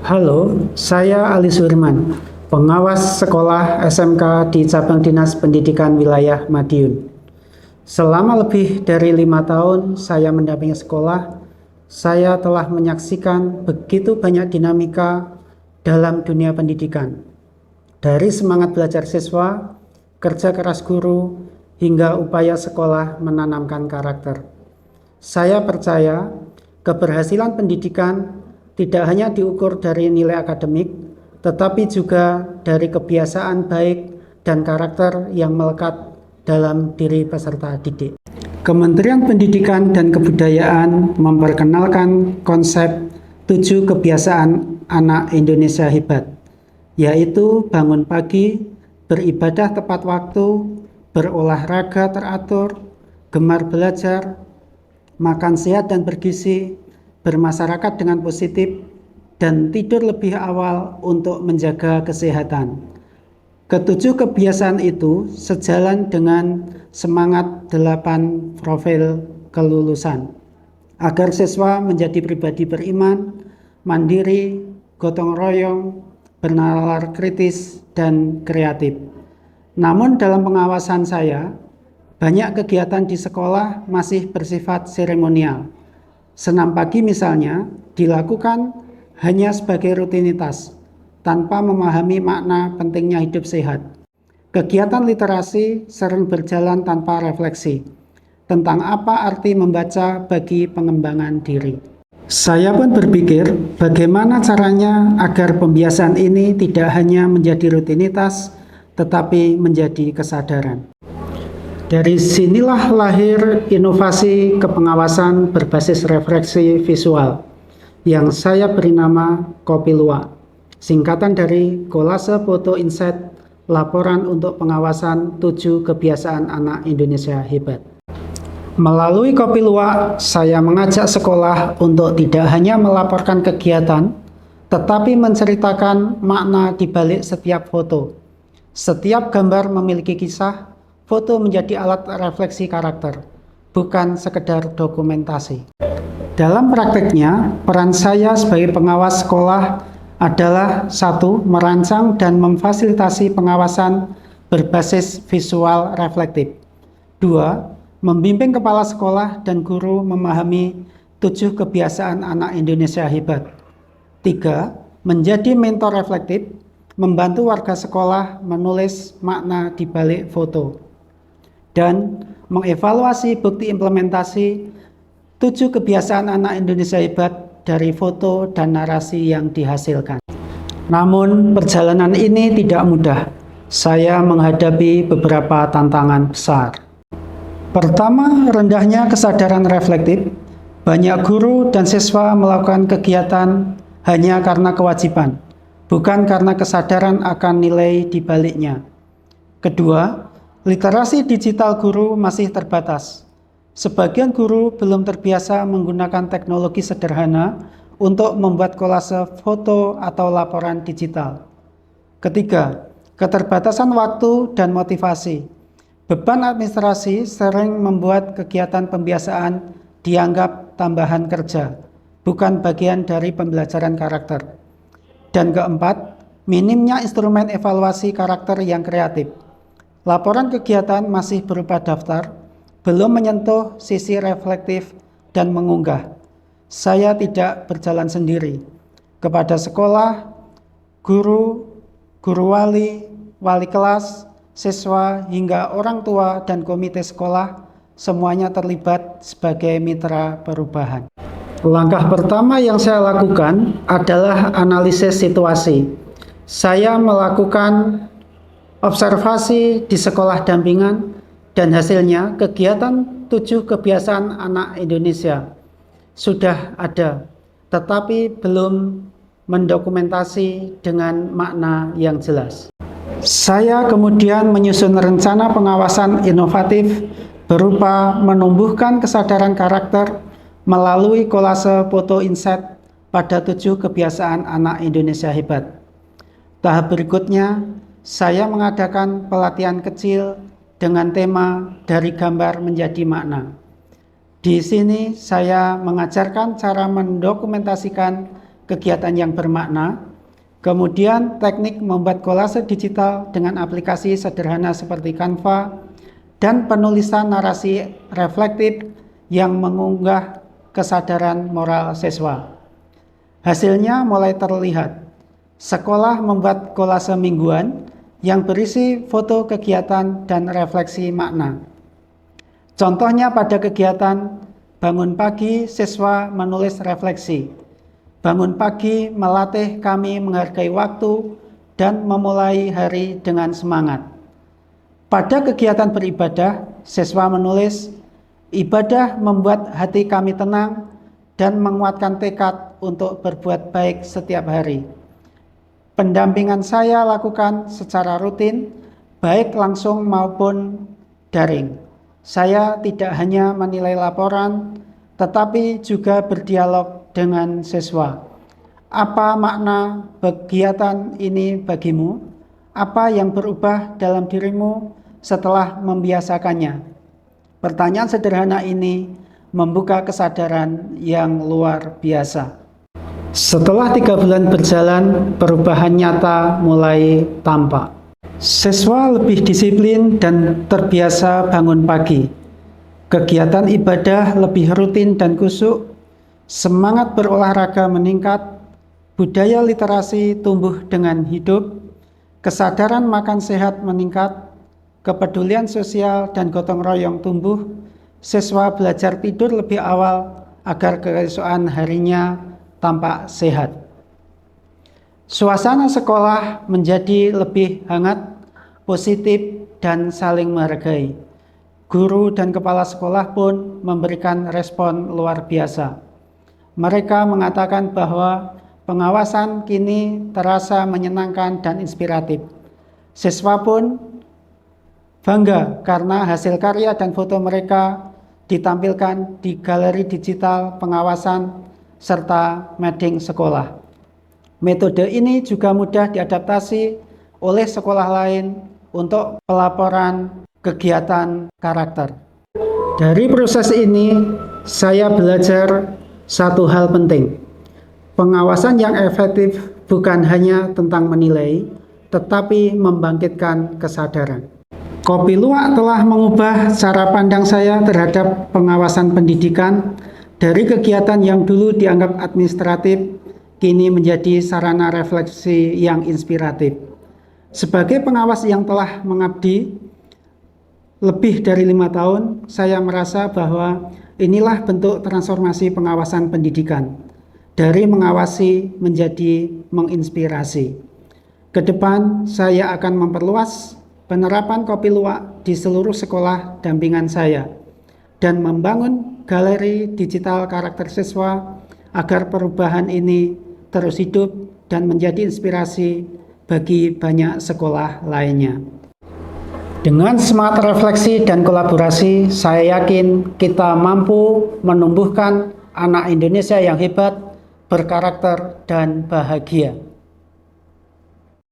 Halo, saya Ali Surman, pengawas sekolah SMK di Cabang Dinas Pendidikan Wilayah Madiun. Selama lebih dari 5 tahun saya mendampingi sekolah, saya telah menyaksikan begitu banyak dinamika dalam dunia pendidikan. Dari semangat belajar siswa, kerja keras guru, hingga upaya sekolah menanamkan karakter. Saya percaya keberhasilan pendidikan tidak hanya diukur dari nilai akademik, tetapi juga dari kebiasaan baik dan karakter yang melekat dalam diri peserta didik. Kementerian Pendidikan dan Kebudayaan memperkenalkan konsep 7 kebiasaan anak Indonesia hebat, yaitu bangun pagi, beribadah tepat waktu, berolahraga teratur, gemar belajar, makan sehat dan bergizi, bermasyarakat dengan positif, dan tidur lebih awal untuk menjaga kesehatan. Ketujuh kebiasaan itu sejalan dengan semangat 8 profil kelulusan, agar siswa menjadi pribadi beriman, mandiri, gotong royong, bernalar kritis, dan kreatif. Namun dalam pengawasan saya, banyak kegiatan di sekolah masih bersifat seremonial. Senam pagi misalnya dilakukan hanya sebagai rutinitas, tanpa memahami makna pentingnya hidup sehat. Kegiatan literasi sering berjalan tanpa refleksi tentang apa arti membaca bagi pengembangan diri. Saya pun berpikir bagaimana caranya agar pembiasaan ini tidak hanya menjadi rutinitas, tetapi menjadi kesadaran. Dari sinilah lahir inovasi kepengawasan berbasis refleksi visual yang saya beri nama Kopilua, singkatan dari Kolase Foto Insight, laporan untuk pengawasan 7 kebiasaan anak Indonesia hebat. Melalui Kopilua, saya mengajak sekolah untuk tidak hanya melaporkan kegiatan, tetapi menceritakan makna di balik setiap foto. Setiap gambar memiliki kisah. Foto menjadi alat refleksi karakter, bukan sekedar dokumentasi. Dalam prakteknya, peran saya sebagai pengawas sekolah adalah 1. Merancang dan memfasilitasi pengawasan berbasis visual reflektif. 2. Membimbing kepala sekolah dan guru memahami 7 kebiasaan anak Indonesia hebat. 3. Menjadi mentor reflektif, membantu warga sekolah menulis makna di balik foto, dan mengevaluasi bukti implementasi 7 kebiasaan anak Indonesia hebat dari foto dan narasi yang dihasilkan. Namun perjalanan ini tidak mudah. Saya menghadapi beberapa tantangan besar. Pertama, rendahnya kesadaran reflektif. Banyak guru dan siswa melakukan kegiatan hanya karena kewajiban, bukan karena kesadaran akan nilai di baliknya. Kedua, literasi digital guru masih terbatas. Sebagian guru belum terbiasa menggunakan teknologi sederhana untuk membuat kolase foto atau laporan digital. Ketiga, keterbatasan waktu dan motivasi. Beban administrasi sering membuat kegiatan pembiasaan dianggap tambahan kerja, bukan bagian dari pembelajaran karakter. Dan keempat, minimnya instrumen evaluasi karakter yang kreatif. Laporan kegiatan masih berupa daftar, belum menyentuh sisi reflektif dan mengunggah. Saya tidak berjalan sendiri. Kepada sekolah, guru wali, wali kelas, siswa, hingga orang tua dan komite sekolah, semuanya terlibat sebagai mitra perubahan. Langkah pertama yang saya lakukan adalah analisis situasi. Saya melakukan observasi di sekolah dampingan, dan hasilnya kegiatan 7 kebiasaan anak Indonesia sudah ada, tetapi belum mendokumentasi dengan makna yang jelas. Saya kemudian menyusun rencana pengawasan inovatif berupa menumbuhkan kesadaran karakter melalui kolase foto insight pada 7 kebiasaan anak Indonesia hebat. Tahap berikutnya, saya mengadakan pelatihan kecil dengan tema dari gambar menjadi makna. Di sini saya mengajarkan cara mendokumentasikan kegiatan yang bermakna. Kemudian teknik membuat kolase digital dengan aplikasi sederhana seperti Canva dan penulisan narasi reflektif yang mengunggah kesadaran moral siswa. Hasilnya mulai terlihat. Sekolah membuat kolase mingguan yang berisi foto kegiatan dan refleksi makna. Contohnya pada kegiatan bangun pagi, siswa menulis refleksi. Bangun pagi melatih kami menghargai waktu dan memulai hari dengan semangat. Pada kegiatan beribadah, siswa menulis, ibadah membuat hati kami tenang dan menguatkan tekad untuk berbuat baik setiap hari. Pendampingan saya lakukan secara rutin, baik langsung maupun daring. Saya tidak hanya menilai laporan, tetapi juga berdialog dengan siswa. Apa makna kegiatan ini bagimu? Apa yang berubah dalam dirimu setelah membiasakannya? Pertanyaan sederhana ini membuka kesadaran yang luar biasa. Setelah 3 bulan berjalan, perubahan nyata mulai tampak. Siswa lebih disiplin dan terbiasa bangun pagi. Kegiatan ibadah lebih rutin dan khusyuk. Semangat berolahraga meningkat, budaya literasi tumbuh dengan hidup, kesadaran makan sehat meningkat, kepedulian sosial dan gotong royong tumbuh, siswa belajar tidur lebih awal agar keesokan harinya tampak sehat. Suasana sekolah menjadi lebih hangat, positif, dan saling menghargai. Guru dan kepala sekolah pun memberikan respon luar biasa. Mereka mengatakan bahwa pengawasan kini terasa menyenangkan dan inspiratif. Siswa pun bangga karena hasil karya dan foto mereka ditampilkan di galeri digital pengawasan serta mading sekolah. Metode ini juga mudah diadaptasi oleh sekolah lain untuk pelaporan kegiatan karakter. Dari proses ini, saya belajar satu hal penting. Pengawasan yang efektif bukan hanya tentang menilai, tetapi membangkitkan kesadaran. Kopi Luwak telah mengubah cara pandang saya terhadap pengawasan pendidikan dari kegiatan yang dulu dianggap administratif, kini menjadi sarana refleksi yang inspiratif. Sebagai pengawas yang telah mengabdi lebih dari 5 tahun, saya merasa bahwa inilah bentuk transformasi pengawasan pendidikan, dari mengawasi menjadi menginspirasi. Ke depan, saya akan memperluas penerapan Kopi Luwak di seluruh sekolah dampingan saya, dan membangun galeri digital karakter siswa agar perubahan ini terus hidup dan menjadi inspirasi bagi banyak sekolah lainnya. Dengan semangat refleksi dan kolaborasi, saya yakin kita mampu menumbuhkan anak Indonesia yang hebat, berkarakter, dan bahagia.